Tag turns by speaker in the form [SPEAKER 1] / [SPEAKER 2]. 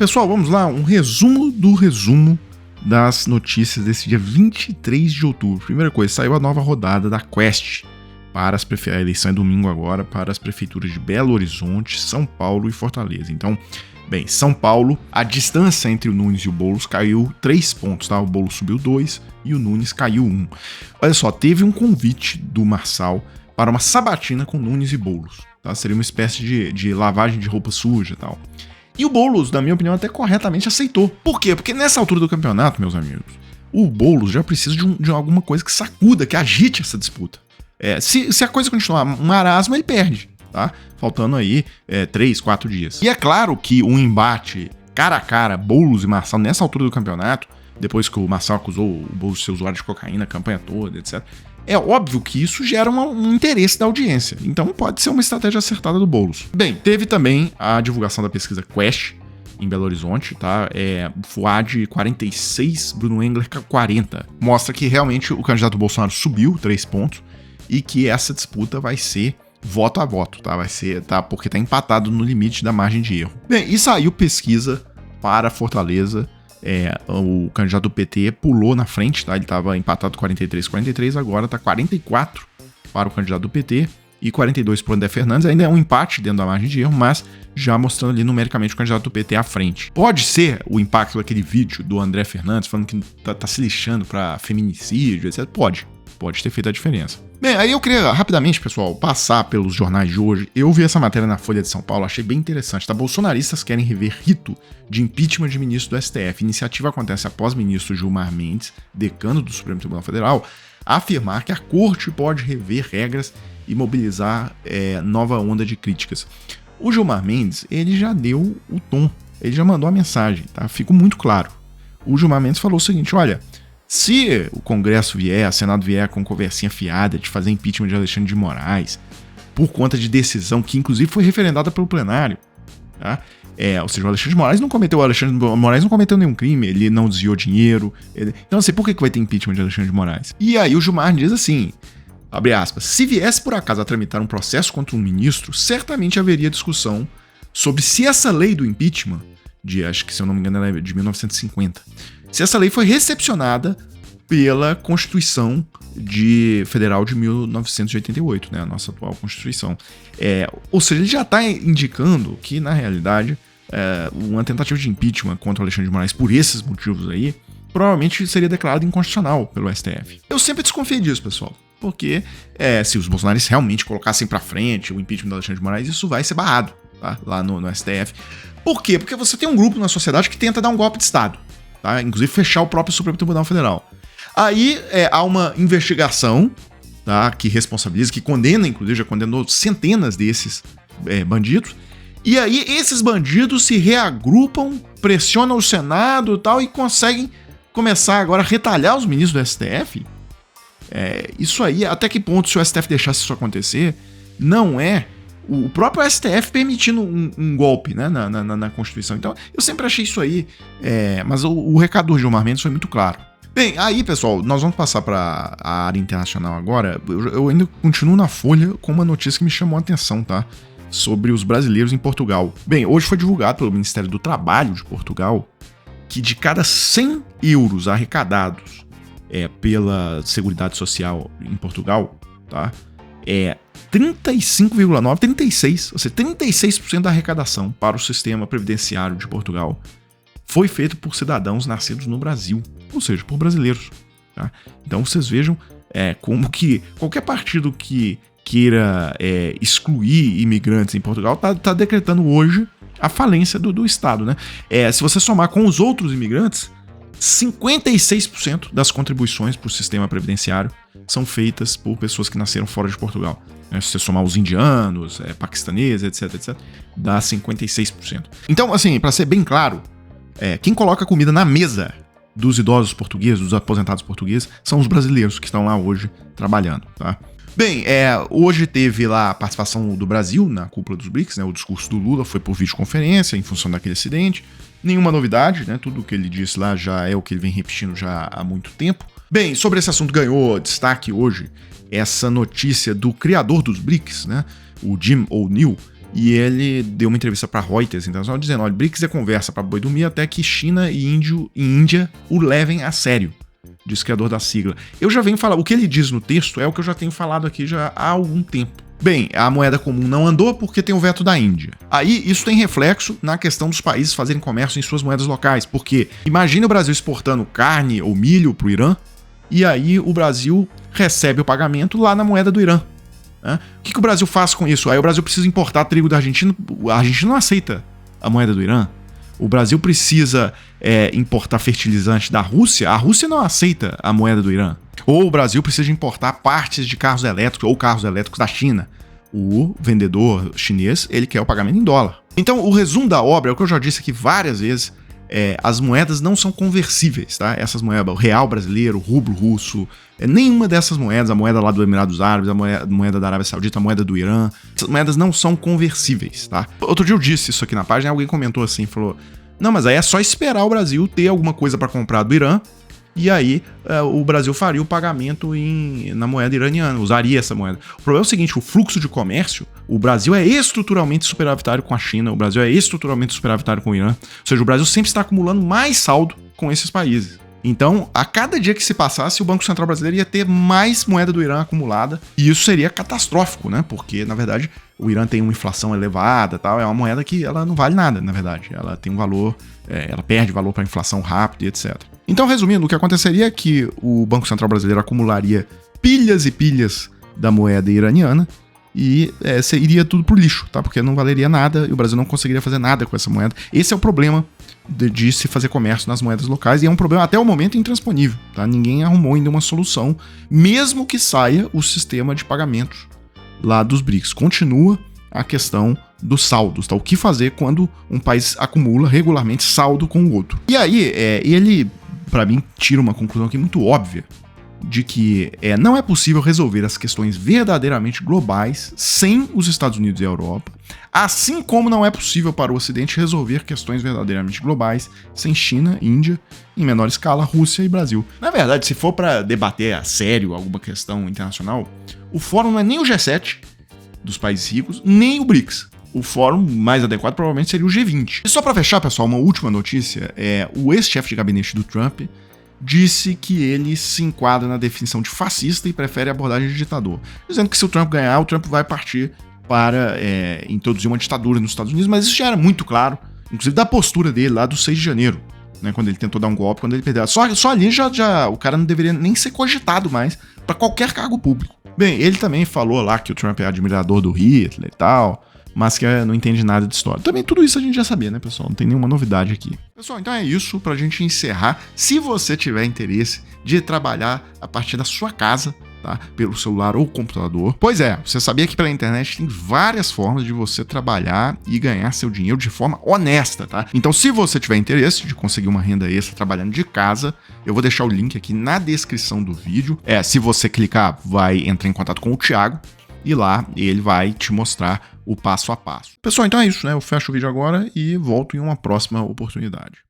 [SPEAKER 1] Pessoal, vamos lá, um resumo do resumo das notícias desse dia 23 de outubro. Primeira coisa, saiu a nova rodada da Quest para a eleição é domingo agora, para as prefeituras de Belo Horizonte, São Paulo e Fortaleza. Então, bem, São Paulo, a distância entre o Nunes e o Boulos caiu 3 pontos, tá? O Boulos subiu 2 e o Nunes caiu 1. Olha só, teve um convite do Marçal para uma sabatina com Nunes e Boulos, tá? Seria uma espécie de lavagem de roupa suja e tal. E o Boulos, na minha opinião, até corretamente aceitou. Por quê? Porque nessa altura do campeonato, meus amigos, o Boulos já precisa de alguma coisa que sacuda, que agite essa disputa. Se a coisa continuar um marasmo, ele perde, tá? Faltando aí 3, 4 dias. E é claro que um embate cara a cara, Boulos e Marçal, nessa altura do campeonato, depois que o Marçal acusou o Boulos de ser usuário de cocaína, a campanha toda, etc., é óbvio que isso gera um interesse da audiência. Então pode ser uma estratégia acertada do Boulos. Bem, teve também a divulgação da pesquisa Quest em Belo Horizonte, tá? Fuad 46, Bruno Engler 40. Mostra que realmente o candidato Bolsonaro subiu 3 pontos e que essa disputa vai ser voto a voto, tá? Vai ser, tá? Porque tá empatado no limite da margem de erro. Bem, e saiu pesquisa para Fortaleza. O candidato do PT pulou na frente, tá? Ele estava empatado 43, agora tá 44 para o candidato do PT e 42 para o André Fernandes. Ainda é um empate dentro da margem de erro, mas já mostrando ali numericamente o candidato do PT à frente. Pode ser o impacto daquele vídeo do André Fernandes falando que tá se lixando para feminicídio, etc. Pode ter feito a diferença. Bem, aí eu queria rapidamente, pessoal, passar pelos jornais de hoje. Eu vi essa matéria na Folha de São Paulo, achei bem interessante, tá? Bolsonaristas querem rever rito de impeachment de ministro do STF. A iniciativa acontece após o ministro Gilmar Mendes, decano do Supremo Tribunal Federal, afirmar que a corte pode rever regras e mobilizar nova onda de críticas. O Gilmar Mendes, ele já deu o tom, ele já mandou a mensagem, tá? Fica muito claro. O Gilmar Mendes falou o seguinte, olha, se o Congresso vier, o Senado vier com conversinha fiada de fazer impeachment de Alexandre de Moraes, por conta de decisão que inclusive foi referendada pelo plenário, tá? Ou seja, o Alexandre de Moraes não cometeu nenhum crime, ele não desviou dinheiro. Então, assim, por que vai ter impeachment de Alexandre de Moraes? E aí o Gilmar diz assim, abre aspas, se viesse por acaso a tramitar um processo contra um ministro, certamente haveria discussão sobre se essa lei do impeachment, acho que se eu não me engano ela é de 1950, se essa lei foi recepcionada pela Constituição Federal de 1988, né, a nossa atual Constituição. Ou seja, ele já está indicando que, na realidade, uma tentativa de impeachment contra o Alexandre de Moraes por esses motivos aí, provavelmente seria declarada inconstitucional pelo STF. Eu sempre desconfiei disso, pessoal, porque se os bolsonaristas realmente colocassem para frente o impeachment do Alexandre de Moraes, isso vai ser barrado, tá, lá no STF. Por quê? Porque você tem um grupo na sociedade que tenta dar um golpe de Estado. Tá? Inclusive fechar o próprio Supremo Tribunal Federal. Aí há uma investigação, tá? Que responsabiliza, que condena, inclusive já condenou centenas desses bandidos, e aí esses bandidos se reagrupam, pressionam o Senado e tal, e conseguem começar agora a retalhar os ministros do STF. Isso aí, até que ponto, se o STF deixasse isso acontecer, não é o próprio STF permitindo um golpe, né, na Constituição. Então, eu sempre achei isso aí, mas o recado do Gilmar Mendes foi muito claro. Bem, aí, pessoal, nós vamos passar para a área internacional agora. Eu ainda continuo na Folha com uma notícia que me chamou a atenção, tá? Sobre os brasileiros em Portugal. Bem, hoje foi divulgado pelo Ministério do Trabalho de Portugal que de cada 100 euros arrecadados pela Seguridade Social em Portugal, tá? 36, ou seja, 36% da arrecadação para o sistema previdenciário de Portugal foi feito por cidadãos nascidos no Brasil, ou seja, por brasileiros. Tá? Então vocês vejam como que qualquer partido que queira excluir imigrantes em Portugal tá decretando hoje a falência do Estado. Né? Se você somar com os outros imigrantes, 56% das contribuições para o sistema previdenciário são feitas por pessoas que nasceram fora de Portugal. Se você somar os indianos, paquistaneses, etc, dá 56%. Então, assim, para ser bem claro, quem coloca comida na mesa dos idosos portugueses, dos aposentados portugueses, são os brasileiros que estão lá hoje trabalhando, tá? Bem, hoje teve lá a participação do Brasil na cúpula dos BRICS, né? O discurso do Lula foi por videoconferência em função daquele acidente. Nenhuma novidade, né? Tudo o que ele disse lá já é o que ele vem repetindo já há muito tempo. Bem, sobre esse assunto ganhou destaque hoje essa notícia do criador dos BRICS, né? O Jim O'Neill, e ele deu uma entrevista para Reuters, então só dizendo, olha, BRICS é conversa para boi dormir até que China e Índia o levem a sério, diz o criador da sigla. Eu já venho falar, o que ele diz no texto é o que eu já tenho falado aqui já há algum tempo. Bem, a moeda comum não andou porque tem o veto da Índia. Aí isso tem reflexo na questão dos países fazerem comércio em suas moedas locais, porque imagine o Brasil exportando carne ou milho para o Irã, e aí o Brasil recebe o pagamento lá na moeda do Irã. O que o Brasil faz com isso? Aí o Brasil precisa importar trigo da Argentina, a Argentina não aceita a moeda do Irã. O Brasil precisa importar fertilizante da Rússia, a Rússia não aceita a moeda do Irã. Ou o Brasil precisa importar partes de carros elétricos ou carros elétricos da China. O vendedor chinês, ele quer o pagamento em dólar. Então o resumo da obra é o que eu já disse aqui várias vezes, as moedas não são conversíveis, tá? Essas moedas, o real brasileiro, o rublo russo, nenhuma dessas moedas, a moeda lá do Emirados Árabes, a moeda da Arábia Saudita, a moeda do Irã, essas moedas não são conversíveis, tá? Outro dia eu disse isso aqui na página, alguém comentou assim, falou, não, mas aí é só esperar o Brasil ter alguma coisa para comprar do Irã, e aí o Brasil faria o pagamento na moeda iraniana, usaria essa moeda. O problema é o seguinte, o fluxo de comércio, o Brasil é estruturalmente superavitário com a China, o Brasil é estruturalmente superavitário com o Irã, ou seja, o Brasil sempre está acumulando mais saldo com esses países. Então, a cada dia que se passasse, o Banco Central brasileiro ia ter mais moeda do Irã acumulada, e isso seria catastrófico, né? Porque, na verdade, o Irã tem uma inflação elevada, tal, é uma moeda que ela não vale nada, na verdade. Ela tem um valor, ela perde valor para inflação rápida e etc. Então, resumindo, o que aconteceria é que o Banco Central brasileiro acumularia pilhas e pilhas da moeda iraniana e iria tudo pro lixo, tá? Porque não valeria nada e o Brasil não conseguiria fazer nada com essa moeda. Esse é o problema de se fazer comércio nas moedas locais e é um problema até o momento intransponível, tá? Ninguém arrumou ainda uma solução, mesmo que saia o sistema de pagamentos lá dos BRICS. Continua a questão dos saldos, tá? O que fazer quando um país acumula regularmente saldo com o outro. E aí, ele, para mim, tira uma conclusão aqui muito óbvia, de que não é possível resolver as questões verdadeiramente globais sem os Estados Unidos e a Europa, assim como não é possível para o Ocidente resolver questões verdadeiramente globais sem China, Índia, em menor escala, Rússia e Brasil. Na verdade, se for para debater a sério alguma questão internacional, o fórum não é nem o G7 dos países ricos, nem o BRICS. O fórum mais adequado provavelmente seria o G20. E só para fechar, pessoal, uma última notícia, o ex-chefe de gabinete do Trump disse que ele se enquadra na definição de fascista e prefere a abordagem de ditador, dizendo que se o Trump ganhar, o Trump vai partir para introduzir uma ditadura nos Estados Unidos, mas isso já era muito claro, inclusive da postura dele lá do 6 de janeiro, né, quando ele tentou dar um golpe, quando ele perdeu. Só ali já o cara não deveria nem ser cogitado mais para qualquer cargo público. Bem, ele também falou lá que o Trump é admirador do Hitler e tal, mas que não entende nada de história. Também tudo isso a gente já sabia, né, pessoal? Não tem nenhuma novidade aqui. Pessoal, então é isso pra gente encerrar. Se você tiver interesse de trabalhar a partir da sua casa, tá? Pelo celular ou computador. Pois você sabia que pela internet tem várias formas de você trabalhar e ganhar seu dinheiro de forma honesta, tá? Então, se você tiver interesse de conseguir uma renda extra trabalhando de casa, eu vou deixar o link aqui na descrição do vídeo. Se você clicar, vai entrar em contato com o Thiago e lá ele vai te mostrar o passo a passo. Pessoal, então é isso, né? Eu fecho o vídeo agora e volto em uma próxima oportunidade.